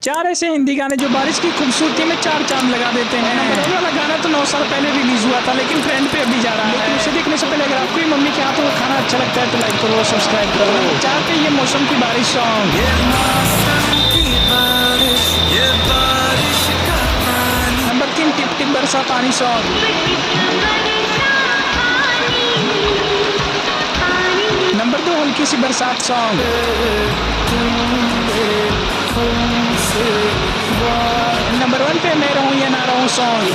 चार ऐसे हिंदी गाने जो बारिश की खूबसूरती में चार चांद लगा देते हैं। नंबर वन वाला गाना तो 9 साल पहले रिलीज हुआ था, लेकिन ट्रेंड पे अभी जा रहा है। उसे देखने से पहले अगर आपको मम्मी के हाथों का खाना अच्छा लगता है तो लाइक करो, सब्सक्राइब करो। नंबर 4 पे ये मौसम की बारिश सॉन्ग। नंबर 3 टिप टिप बरसा पानी सॉन्ग। नंबर 2 हल्की सी बरसात सॉन्ग। नंबर 1 पे मैं रहूं या ना रहूं सॉन्ग।